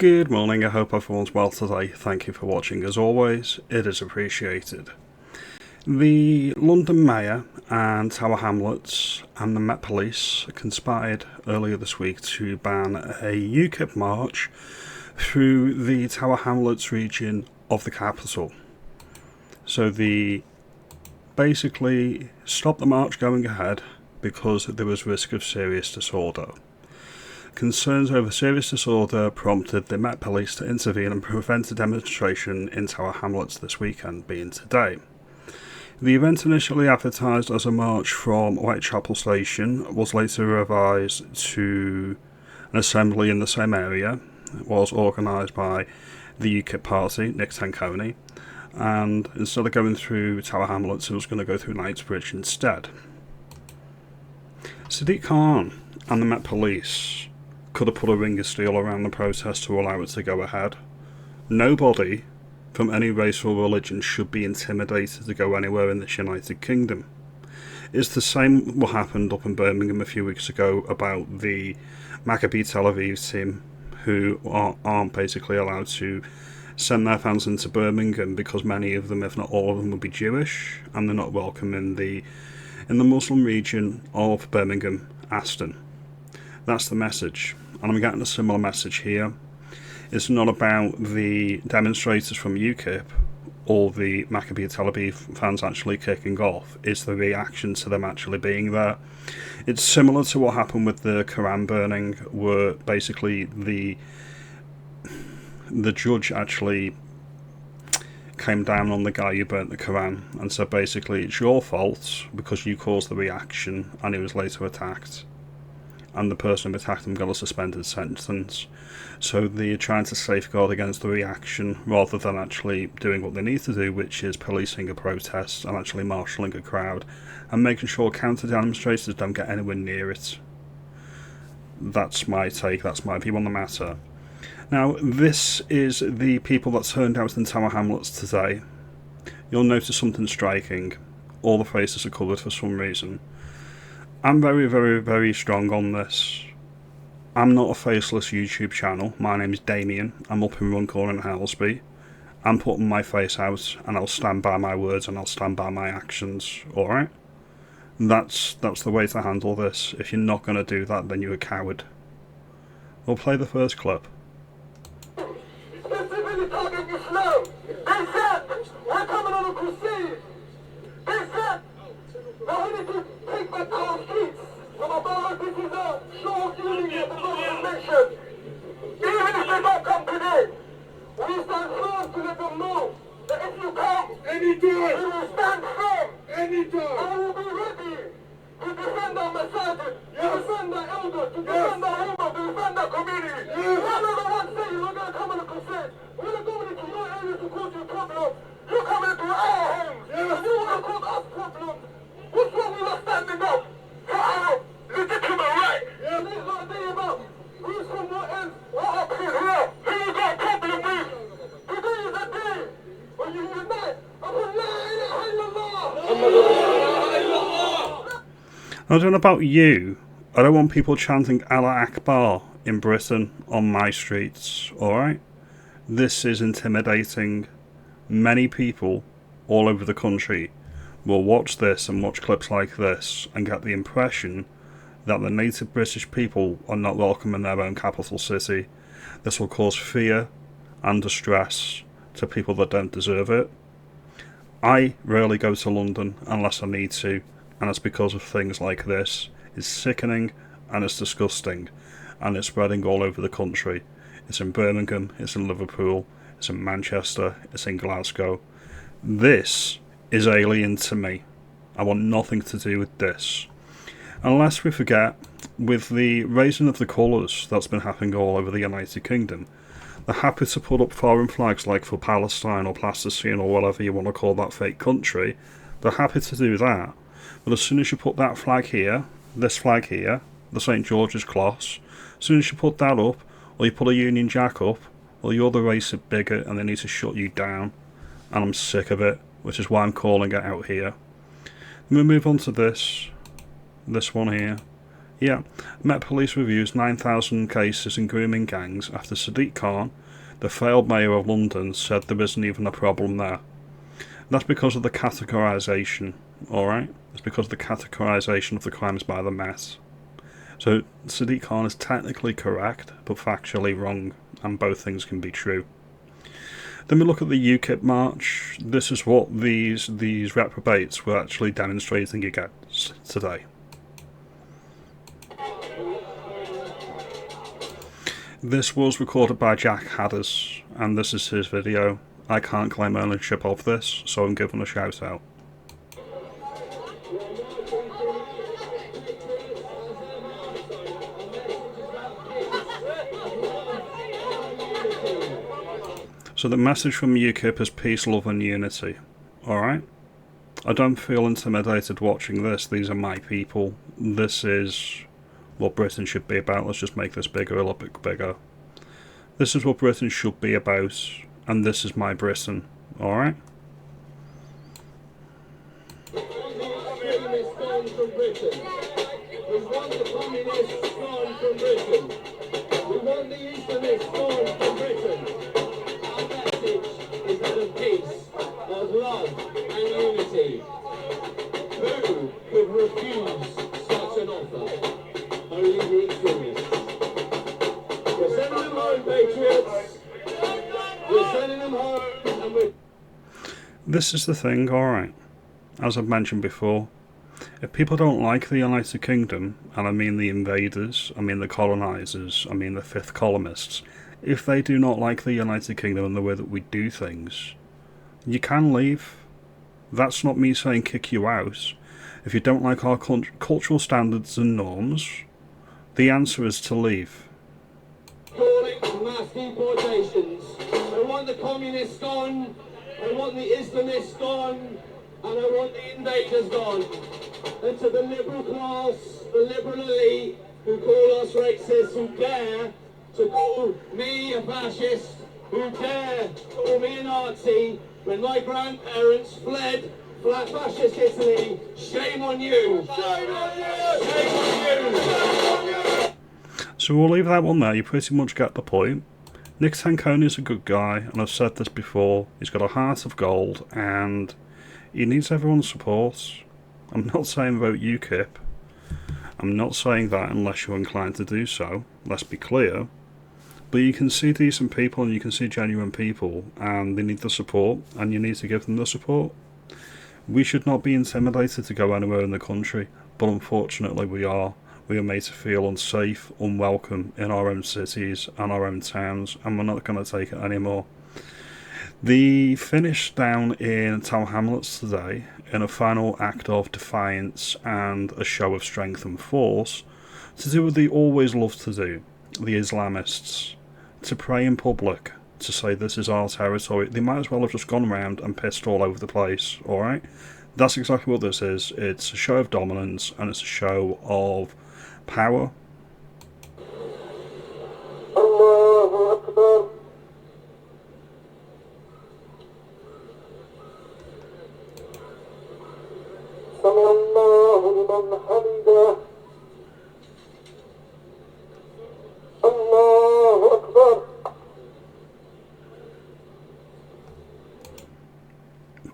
Good morning, I hope everyone's well today. Thank you for watching as always, it is appreciated. The London Mayor and Tower Hamlets and the Met Police conspired earlier this week to ban a UKIP march through the Tower Hamlets region of the capital. So they basically stopped the march going ahead because there was risk of serious disorder. Concerns over serious disorder prompted the Met Police to intervene and prevent a demonstration in Tower Hamlets this weekend, being today. The event, initially advertised as a march from Whitechapel Station, was later revised to an assembly in the same area. It was organised by the UKIP party, Nick Tanconi, and instead of going through Tower Hamlets, it was going to go through Knightsbridge instead. Sadiq Khan and the Met Police could have put a ring of steel around the protest to allow it to go ahead. Nobody from any race or religion should be intimidated to go anywhere in this United Kingdom. It's the same what happened up in Birmingham a few weeks ago about the Maccabi Tel Aviv team who aren't basically allowed to send their fans into Birmingham because many of them, if not all of them, would be Jewish and they're not welcome in the Muslim region of Birmingham, Aston. That's the message, and I'm getting a similar message here. It's not about the demonstrators from UKIP or the Maccabi Tel Aviv fans actually kicking off, it's the reaction to them actually being there. It's similar to what happened with the Quran burning, where basically the judge actually came down on the guy who burnt the Quran and said basically it's your fault because you caused the reaction, and he was later attacked. And the person who attacked him got a suspended sentence. So they're trying to safeguard against the reaction rather than actually doing what they need to do, which is policing a protest and actually marshalling a crowd and making sure counter-demonstrators don't get anywhere near it. That's my take, that's my view on the matter. Now, this is the people that turned out in Tower Hamlets today. You'll notice something striking. All the faces are coloured for some reason. I'm very, very, very strong on this. I'm not a faceless YouTube channel. My name is Damien. I'm up in Runcorn and Halsby. I'm putting my face out and I'll stand by my words and I'll stand by my actions, alright? That's the way to handle this. If you're not going to do that, then you're a coward. We'll play the first clip. Specifically talking Islam. They said, we're coming on a crusade. They said, that we need to take back our streets from above. This is a show of unity of the Muslim nation. Even if they don't come today, we stand firm to let them know that if you come, anytime, we will stand firm. Anytime. And we will be ready to defend our masajid, to defend our elders, to defend our ummah, to defend our community. None of the ones saying we're going to come on a crusade. We're going to go into your area to cause you problems. You're coming into our homes. And you want to cause us problems. What's wrong with us standing up for our legitimate right? Yeah. This is what I'm saying about who's from what ends, what up here, who you got a problem with? Today is a day when you unite and put La ilaha illallah. I don't know about you, I don't want people chanting Allah Akbar in Britain on my streets, alright? This is intimidating. Many people all over the country will watch this and watch clips like this and get the impression that the native British people are not welcome in their own capital city. This will cause fear and distress to people that don't deserve it. I rarely go to London unless I need to, and it's because of things like this. It's sickening and it's disgusting, and it's spreading all over the country. It's in Birmingham, it's in Liverpool, it's in Manchester, it's in Glasgow. This is alien to me. I want nothing to do with this. Unless we forget, with the raising of the colours that's been happening all over the United Kingdom, they're happy to put up foreign flags like for Palestine or Palestine or whatever you want to call that fake country. They're happy to do that. But as soon as you put that flag here, this flag here, the St George's Cross, as soon as you put that up, or you put a Union Jack up, well, you're the racist bigot and they need to shut you down. And I'm sick of it, which is why I'm calling it out here. Then we move on to this one here. Yeah, Met Police reviews 9,000 cases in grooming gangs after Sadiq Khan, the failed mayor of London, said there isn't even a problem there. That's because of the categorisation, alright? It's because of the categorisation of the crimes by the Met. So Sadiq Khan is technically correct, but factually wrong, and both things can be true. Then we look at the UKIP march. This is what these reprobates were actually demonstrating against today. This was recorded by Jack Hadders, and this is his video. I can't claim ownership of this, so I'm giving a shout out. So the message from UKIP is peace, love and unity. Alright? I don't feel intimidated watching this. These are my people. This is what Britain should be about. Let's just make this bigger, a little bit bigger. This is what Britain should be about, and this is my Britain. Alright? We want the communists gone from Britain. We want the Islamists gone from Britain. Our message is that of peace, of love and unity. Who could refuse such an offer? Only the extremists. We're sending them home, patriots. We're sending them home, and we're... This is the thing, alright. As I've mentioned before, if people don't like the United Kingdom, and I mean the invaders, I mean the colonisers, I mean the fifth columnists, if they do not like the United Kingdom and the way that we do things, you can leave. That's not me saying kick you out. If you don't like our cultural standards and norms, the answer is to leave. Calling for mass deportations. I want the communists gone, I want the Islamists gone, and I want the invaders gone. And to the liberal class, the liberal elite, who call us racist, who dare to call me a fascist, who dare call me a Nazi, when my grandparents fled fascist Italy, shame on you! Shame on you! Shame on you! Shame on you! So we'll leave that one there. You pretty much get the point. Nick Tanconi is a good guy, and I've said this before. He's got a heart of gold, and he needs everyone's support. I'm not saying vote UKIP. I'm not saying that unless you're inclined to do so. Let's be clear. But you can see decent people and you can see genuine people, and they need the support, and you need to give them the support. We should not be intimidated to go anywhere in the country, but unfortunately we are. We are made to feel unsafe, unwelcome in our own cities and our own towns, and we're not going to take it anymore. The finish down in Tower Hamlets today, in a final act of defiance and a show of strength and force, to do what they always love to do, the Islamists, to pray in public, to say this is our territory. They might as well have just gone around and pissed all over the place, alright? That's exactly what this is. It's a show of dominance, and it's a show of power. Allahu Akbar. سمع الله لمن حمده الله أكبر.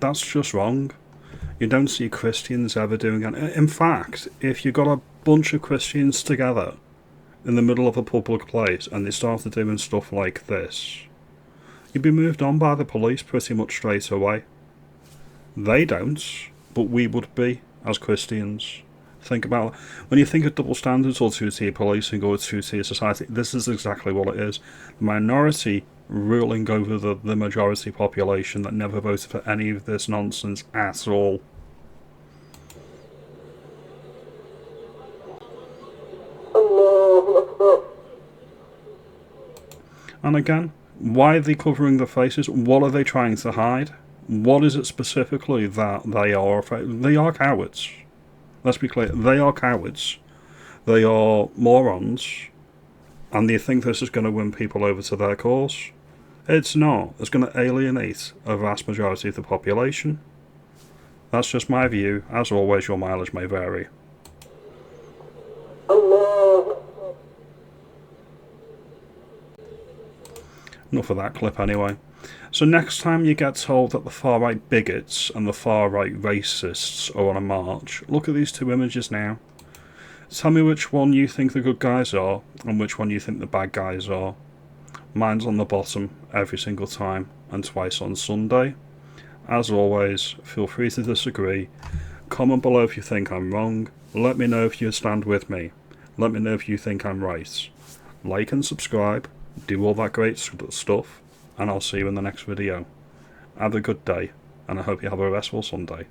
That's just wrong. You don't see Christians ever doing it. In fact, if you got a bunch of Christians together in the middle of a public place and they started doing stuff like this, you'd be moved on by the police pretty much straight away. They don't, but we would be as Christians. Think about, when you think of double standards or two-tier policing or two-tier society, this is exactly what it is. The minority ruling over the majority population that never voted for any of this nonsense at all. Allahu Akbar. And again, why are they covering their faces? What are they trying to hide? What is it specifically that they are afraid? They are cowards. Let's be clear. They are cowards. They are morons. And they think this is going to win people over to their cause. It's not. It's going to alienate a vast majority of the population. That's just my view. As always, your mileage may vary. Allah. Enough of that clip anyway. So next time you get told that the far-right bigots and the far-right racists are on a march, look at these two images now. Tell me which one you think the good guys are and which one you think the bad guys are. Mine's on the bottom every single time and twice on Sunday. As always, feel free to disagree. Comment below if you think I'm wrong. Let me know if you stand with me. Let me know if you think I'm right. Like and subscribe. Do all that great stuff. And I'll see you in the next video. Have a good day. And I hope you have a restful Sunday.